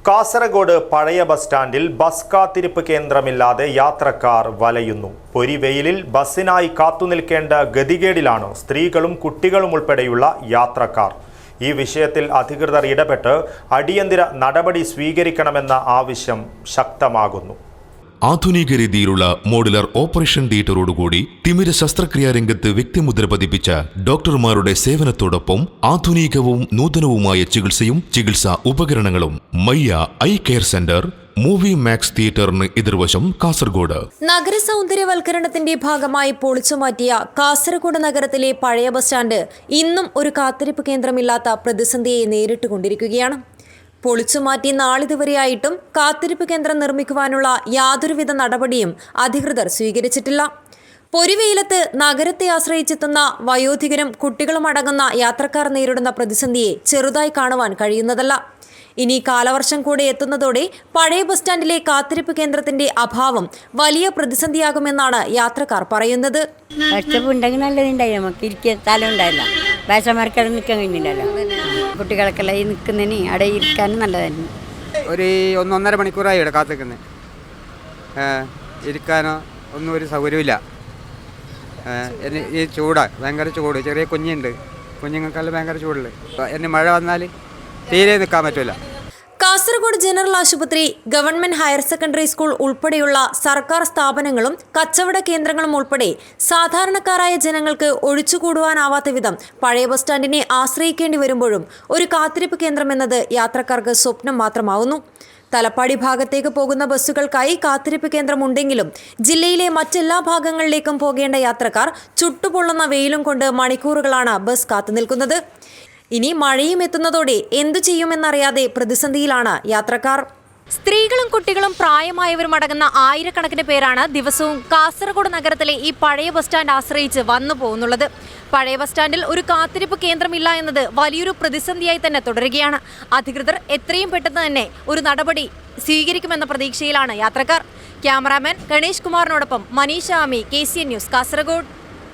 കാസർഗോഡ് പഴയ ബസ് സ്റ്റാൻഡിൽ ബസ് കാത്തിരിപ്പ് കേന്ദ്രമില്ലാതെ യാത്രക്കാർ വലയുന്നു. പൊരിവെയിലിൽ ബസ്സിനായി കാത്തുനിൽക്കേണ്ട ഗതികേടിലാണ് സ്ത്രീകളും കുട്ടികളും ഉൾപ്പെടെയുള്ള യാത്രക്കാർ. ഈ വിഷയത്തിൽ അധികൃതർ ഇടപെട്ട് അടിയന്തര നടപടി സ്വീകരിക്കണമെന്ന ആവശ്യം ശക്തമാകുന്നു. ആധുനിക രീതിയിലുള്ള മോഡുലർ ഓപ്പറേഷൻ തിയേറ്ററോടുകൂടി തിമിര ശസ്ത്രക്രിയാ രംഗത്ത് വ്യക്തിമുദ്ര പതിപ്പിച്ച ഡോക്ടർമാരുടെ സേവനത്തോടൊപ്പം ആധുനികവും നൂതനവുമായ ചികിത്സാ ഉപകരണങ്ങളും Mayya eye care centre movie max തിയേറ്ററിന് എതിർവശം കാസർഗോഡ്. നഗര സൗന്ദര്യവൽക്കരണത്തിന്റെ ഭാഗമായി പൊളിച്ചുമാറ്റിയ കാസർഗോഡ് നഗരത്തിലെ പഴയ ബസ് സ്റ്റാൻഡ് ഇന്നും ഒരു കാത്തിരിപ്പ് കേന്ദ്രമില്ലാത്ത പ്രതിസന്ധിയെ നേരിട്ടുകൊണ്ടിരിക്കുകയാണ്. പൊളിച്ചുമാറ്റി നാളിതുവരെയായിട്ടും കാത്തിരിപ്പ് കേന്ദ്രം നിർമ്മിക്കുവാനുള്ള യാതൊരുവിധ നടപടിയും അധികൃതർ സ്വീകരിച്ചിട്ടില്ല. പൊരിവെയിലത്ത് നഗരത്തെ ആശ്രയിച്ചെത്തുന്ന വയോധികരും കുട്ടികളും അടങ്ങുന്ന യാത്രക്കാർ നേരിടുന്ന പ്രതിസന്ധിയെ ചെറുതായി കാണുവാൻ കഴിയുന്നതല്ല. ഇനി കാലവർഷം കൂടെ എത്തുന്നതോടെ പഴയ ബസ് സ്റ്റാൻഡിലെ കാത്തിരിപ്പ് കേന്ദ്രത്തിന്റെ അഭാവം വലിയ പ്രതിസന്ധിയാകുമെന്നാണ് യാത്രക്കാർ പറയുന്നത്. കുട്ടികൾക്കെല്ലാം നിൽക്കുന്നതിന് അവിടെ ഇരിക്കാനും നല്ലതായിരുന്നു. ഒരു 1.5 മണിക്കൂറായി ഇവിടെ കാത്തിരിക്കുന്നത്. ഇരിക്കാനോ ഒന്നും ഒരു സൗകര്യമില്ല. ഈ ചൂടാണ്, ഭയങ്കര ചൂട്. ചെറിയ കുഞ്ഞുണ്ട്, കുഞ്ഞുങ്ങൾക്കെല്ലാം ഭയങ്കര ചൂടുണ്ട്. എന്നെ മഴ വന്നാൽ തീരെ നിൽക്കാൻ പറ്റില്ല. കാസർഗോഡ് ജനറൽ ആശുപത്രി, ഗവൺമെന്റ് ഹയർ സെക്കൻഡറി സ്കൂൾ ഉൾപ്പെടെയുള്ള സർക്കാർ സ്ഥാപനങ്ങളും കച്ചവട കേന്ദ്രങ്ങളും ഉൾപ്പെടെ സാധാരണക്കാരായ ജനങ്ങൾക്ക് ഒഴിച്ചുകൂടുവാനാവാത്ത വിധം പഴയ ബസ് സ്റ്റാൻഡിനെ ആശ്രയിക്കേണ്ടി വരുമ്പോഴും ഒരു കാത്തിരിപ്പ് കേന്ദ്രം എന്നത് യാത്രക്കാർക്ക് സ്വപ്നം മാത്രമാവുന്നു. തലപ്പാടി ഭാഗത്തേക്ക് പോകുന്ന ബസ്സുകൾക്കായി കാത്തിരിപ്പ് കേന്ദ്രമുണ്ടെങ്കിലും ജില്ലയിലെ മറ്റെല്ലാ ഭാഗങ്ങളിലേക്കും പോകേണ്ട യാത്രക്കാർ ചുട്ടുപൊള്ളുന്ന വെയിലും കൊണ്ട് മണിക്കൂറുകളാണ് ബസ് കാത്തുനിൽക്കുന്നത്. ഇനി മഴയും എത്തുന്നതോടെ എന്തു ചെയ്യുമെന്നറിയാതെ പ്രതിസന്ധിയിലാണ് യാത്രക്കാർ. സ്ത്രീകളും കുട്ടികളും പ്രായമായവരും അടങ്ങുന്ന ആയിരക്കണക്കിന് പേരാണ് ദിവസവും കാസർഗോഡ് നഗരത്തിലെ ഈ പഴയ ബസ് സ്റ്റാൻഡ് ആശ്രയിച്ച് വന്നു പോകുന്നുള്ളത്. പഴയ ബസ് സ്റ്റാൻഡിൽ ഒരു കാത്തിരിപ്പ് കേന്ദ്രമില്ല എന്നത് വലിയൊരു പ്രതിസന്ധിയായി തന്നെ തുടരുകയാണ്. അധികൃതർ എത്രയും പെട്ടെന്ന് തന്നെ ഒരു നടപടി സ്വീകരിക്കുമെന്ന പ്രതീക്ഷയിലാണ് യാത്രക്കാർ. ക്യാമറാമാൻ ഗണേഷ് കുമാറിനോടൊപ്പം മനീഷ ആമി, KCN ന്യൂസ്, കാസർഗോഡ്.